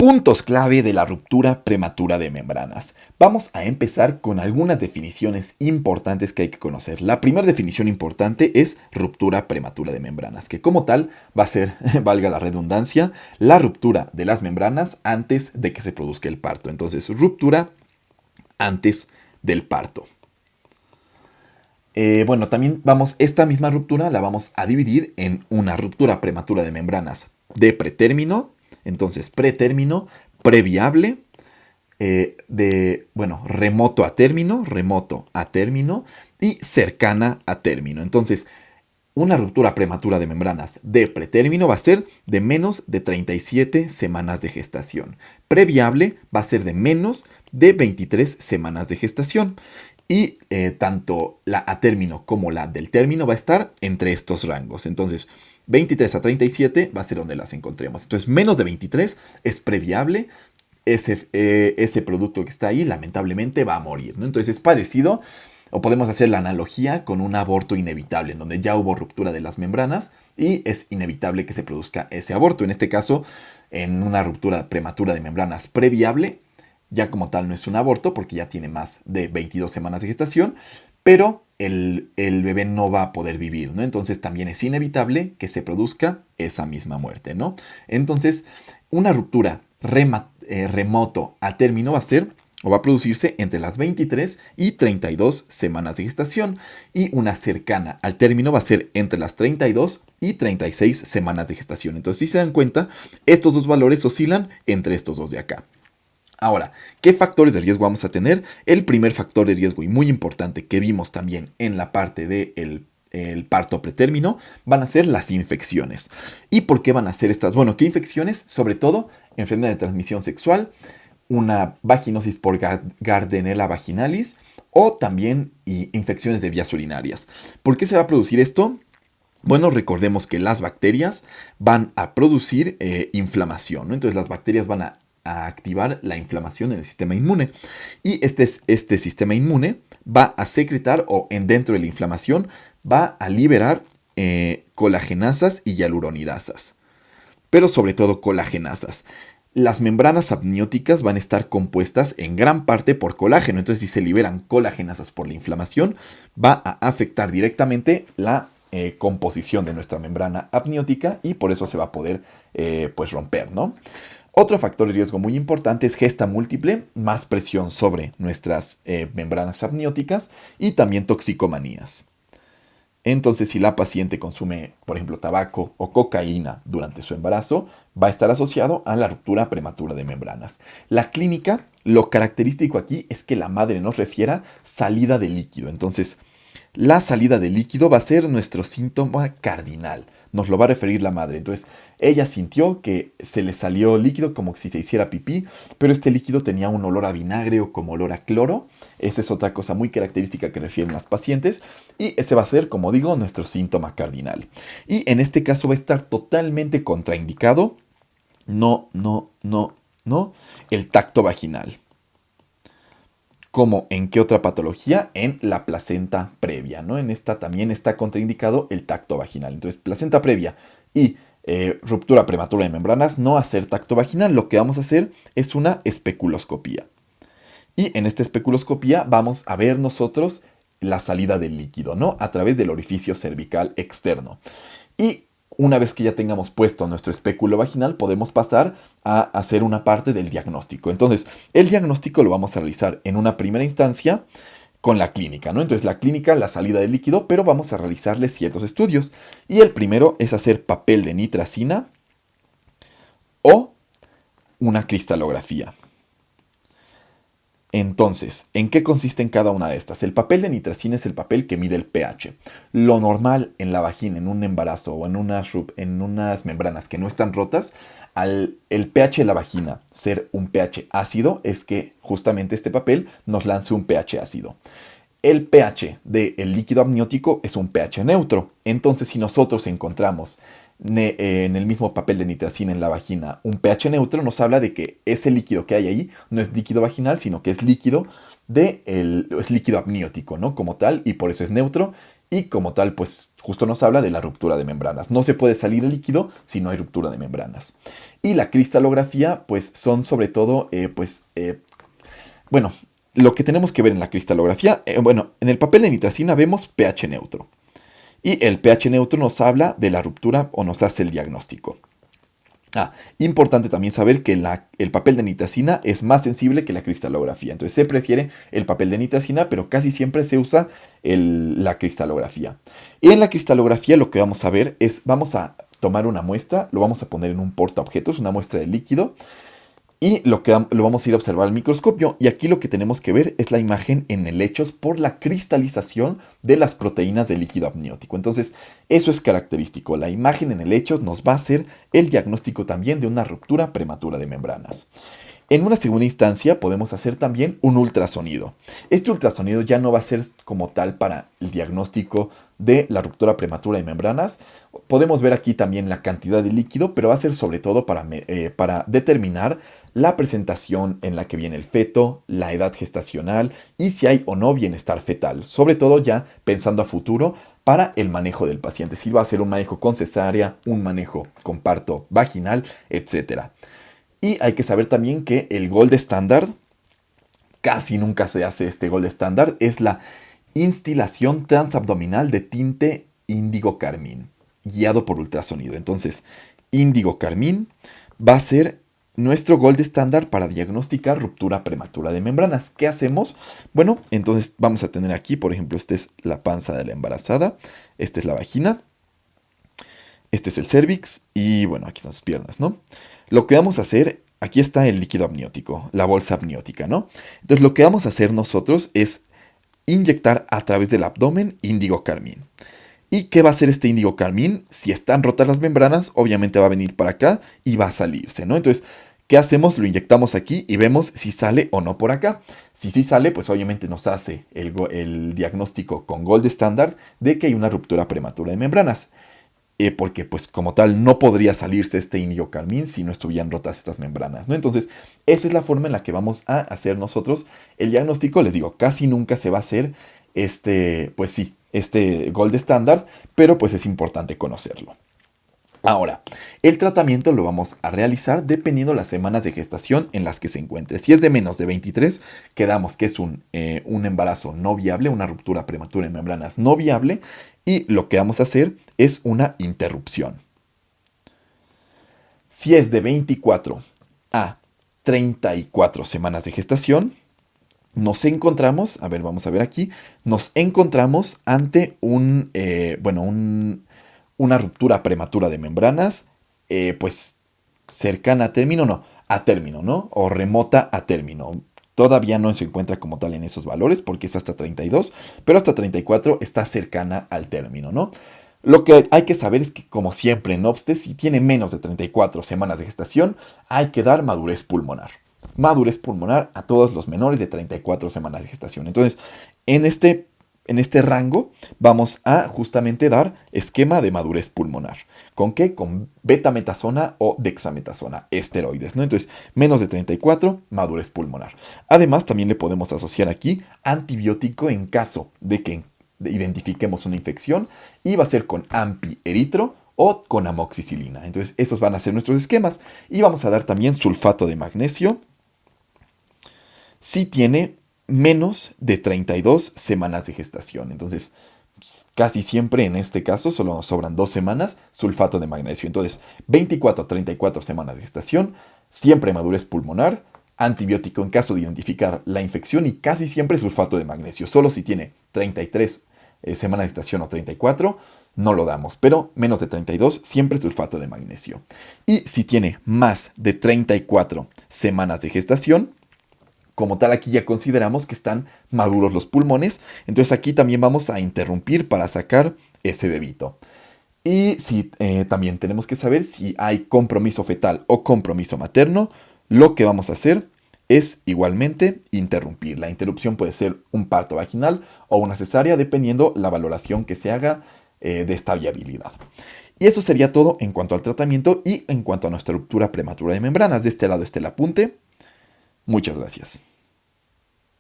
Puntos clave de la ruptura prematura de membranas. Vamos a empezar con algunas definiciones importantes que hay que conocer. La primera definición importante es ruptura prematura de membranas, que como tal va a ser, valga la redundancia, la ruptura de las membranas antes de que se produzca el parto. Entonces, ruptura antes del parto. También esta misma ruptura la vamos a dividir en una ruptura prematura de membranas de pretérmino. Entonces, pretérmino, previable, remoto a término y cercana a término. Entonces, una ruptura prematura de membranas de pretérmino va a ser de menos de 37 semanas de gestación. Previable va a ser de menos de 23 semanas de gestación. Y tanto la a término como la del término va a estar entre estos rangos. Entonces, 23 a 37 va a ser donde las encontremos. Entonces, menos de 23 es previable. Ese producto que está ahí, lamentablemente, va a morir, ¿no? Entonces, es parecido, o podemos hacer la analogía con un aborto inevitable, en donde ya hubo ruptura de las membranas y es inevitable que se produzca ese aborto. En este caso, en una ruptura prematura de membranas previable, ya como tal no es un aborto porque ya tiene más de 22 semanas de gestación, pero el bebé no va a poder vivir, ¿no? Entonces también es inevitable que se produzca esa misma muerte, ¿no? Entonces, una ruptura remoto a término va a ser o va a producirse entre las 23 y 32 semanas de gestación, y una cercana al término va a ser entre las 32 y 36 semanas de gestación. Entonces, si se dan cuenta, estos dos valores oscilan entre estos dos de acá. Ahora, ¿qué factores de riesgo vamos a tener? El primer factor de riesgo, y muy importante, que vimos también en la parte del parto pretérmino, van a ser las infecciones. ¿Y por qué van a ser estas? Bueno, ¿qué infecciones? Sobre todo, enfermedad de transmisión sexual, una vaginosis por Gardnerella vaginalis o también infecciones de vías urinarias. ¿Por qué se va a producir esto? Bueno, recordemos que las bacterias van a producir inflamación, ¿no? Entonces las bacterias van a activar la inflamación en el sistema inmune. Y este sistema inmune va a secretar, dentro de la inflamación, va a liberar colagenasas y hialuronidasas. Pero sobre todo colagenasas. Las membranas amnióticas van a estar compuestas en gran parte por colágeno. Entonces, si se liberan colagenasas por la inflamación, va a afectar directamente la composición de nuestra membrana amniótica y por eso se va a poder romper, ¿no? Otro factor de riesgo muy importante es gesta múltiple, más presión sobre nuestras membranas amnióticas y también toxicomanías. Entonces, si la paciente consume, por ejemplo, tabaco o cocaína durante su embarazo, va a estar asociado a la ruptura prematura de membranas. La clínica, lo característico aquí es que la madre nos refiera salida de líquido. Entonces, la salida de líquido va a ser nuestro síntoma cardinal. Nos lo va a referir la madre. Entonces, ella sintió que se le salió líquido como si se hiciera pipí, pero este líquido tenía un olor a vinagre o como olor a cloro. Esa es otra cosa muy característica que refieren las pacientes. Y ese va a ser, como digo, nuestro síntoma cardinal. Y en este caso va a estar totalmente contraindicado. No, el tacto vaginal. ¿Cómo en qué otra patología? En la placenta previa, ¿no? En esta también está contraindicado el tacto vaginal. Entonces, placenta previa y ruptura prematura de membranas, no hacer tacto vaginal. Lo que vamos a hacer es una especuloscopía. Y en esta especuloscopía vamos a ver nosotros la salida del líquido, ¿no? A través del orificio cervical externo. Y una vez que ya tengamos puesto nuestro espéculo vaginal, podemos pasar a hacer una parte del diagnóstico. Entonces, el diagnóstico lo vamos a realizar en una primera instancia con la clínica, ¿no? Entonces, la clínica, la salida del líquido, pero vamos a realizarle ciertos estudios. Y el primero es hacer papel de nitracina o una cristalografía. Entonces, ¿en qué consiste en cada una de estas? El papel de nitracina es el papel que mide el pH. Lo normal en la vagina, en un embarazo o en unas membranas que no están rotas, al el pH de la vagina ser un pH ácido, es que justamente este papel nos lance un pH ácido. El pH del líquido amniótico es un pH neutro. Entonces, si nosotros encontramos en el mismo papel de nitracina en la vagina un pH neutro, nos habla de que ese líquido que hay ahí no es líquido vaginal, sino que es líquido es líquido amniótico, ¿no? Como tal, y por eso es neutro y como tal, pues justo nos habla de la ruptura de membranas. No se puede salir el líquido si no hay ruptura de membranas. Y la cristalografía, pues son sobre todo, bueno, lo que tenemos que ver en la cristalografía, bueno, en el papel de nitracina vemos pH neutro. Y el pH neutro nos habla de la ruptura o nos hace el diagnóstico. Importante también saber que el papel de nitracina es más sensible que la cristalografía. Entonces se prefiere el papel de nitracina, pero casi siempre se usa la cristalografía. Y en la cristalografía lo que vamos a ver es, vamos a tomar una muestra, lo vamos a poner en un portaobjetos, una muestra de líquido, y lo vamos a ir a observar al microscopio. Y aquí lo que tenemos que ver es la imagen en helechos por la cristalización de las proteínas del líquido amniótico. Entonces, eso es característico. La imagen en helechos nos va a hacer el diagnóstico también de una ruptura prematura de membranas. En una segunda instancia podemos hacer también un ultrasonido. Este ultrasonido ya no va a ser como tal para el diagnóstico de la ruptura prematura de membranas. Podemos ver aquí también la cantidad de líquido, pero va a ser sobre todo para determinar la presentación en la que viene el feto, la edad gestacional y si hay o no bienestar fetal. Sobre todo ya pensando a futuro para el manejo del paciente. Si va a ser un manejo con cesárea, un manejo con parto vaginal, etc. Y hay que saber también que el gold estándar, casi nunca se hace este gold estándar, es la instilación transabdominal de tinte índigo carmín, guiado por ultrasonido. Entonces, índigo carmín va a ser nuestro gold estándar para diagnosticar ruptura prematura de membranas. ¿Qué hacemos? Bueno, entonces vamos a tener aquí, por ejemplo, esta es la panza de la embarazada, esta es la vagina, este es el cérvix y bueno, aquí están sus piernas, ¿no? Lo que vamos a hacer, aquí está el líquido amniótico, la bolsa amniótica, ¿no? Entonces lo que vamos a hacer nosotros es inyectar a través del abdomen índigo carmín. ¿Y qué va a hacer este índigo carmín? Si están rotas las membranas, obviamente va a venir para acá y va a salirse, ¿no? Entonces, ¿qué hacemos? Lo inyectamos aquí y vemos si sale o no por acá. Si sí sale, pues obviamente nos hace el diagnóstico con gold standard de que hay una ruptura prematura de membranas. Porque pues como tal no podría salirse este índigo carmín si no estuvieran rotas estas membranas, ¿no? Entonces, esa es la forma en la que vamos a hacer nosotros el diagnóstico. Les digo, casi nunca se va a hacer este gold standard, pero pues es importante conocerlo. Ahora, el tratamiento lo vamos a realizar dependiendo las semanas de gestación en las que se encuentre. Si es de menos de 23, quedamos que es un embarazo no viable, una ruptura prematura de membranas no viable, y lo que vamos a hacer es una interrupción. Si es de 24 a 34 semanas de gestación, nos encontramos, a ver, vamos a ver aquí, nos encontramos ante una ruptura prematura de membranas, pues cercana a término, ¿no? O remota a término. Todavía no se encuentra como tal en esos valores porque es hasta 32, pero hasta 34 está cercana al término, ¿no? Lo que hay que saber es que, como siempre en OBSTE, si tiene menos de 34 semanas de gestación, hay que dar madurez pulmonar. Madurez pulmonar a todos los menores de 34 semanas de gestación. Entonces, en este rango vamos a justamente dar esquema de madurez pulmonar. ¿Con qué? Con betametasona o dexametasona, esteroides, ¿no? Entonces, menos de 34, madurez pulmonar. Además, también le podemos asociar aquí antibiótico en caso de que identifiquemos una infección y va a ser con ampieritro o con amoxicilina. Entonces, esos van a ser nuestros esquemas. Y vamos a dar también sulfato de magnesio si tiene menos de 32 semanas de gestación. Entonces, casi siempre en este caso solo nos sobran 2 semanas, sulfato de magnesio. Entonces, 24 a 34 semanas de gestación, siempre madurez pulmonar, antibiótico en caso de identificar la infección y casi siempre sulfato de magnesio. Solo si tiene 33 semanas de gestación o 34, no lo damos, pero menos de 32, siempre sulfato de magnesio. Y si tiene más de 34 semanas de gestación, como tal, aquí ya consideramos que están maduros los pulmones. Entonces aquí también vamos a interrumpir para sacar ese bebito. Y también tenemos que saber si hay compromiso fetal o compromiso materno. Lo que vamos a hacer es igualmente interrumpir. La interrupción puede ser un parto vaginal o una cesárea, dependiendo la valoración que se haga de esta viabilidad. Y eso sería todo en cuanto al tratamiento y en cuanto a nuestra ruptura prematura de membranas. De este lado está el apunte. Muchas gracias.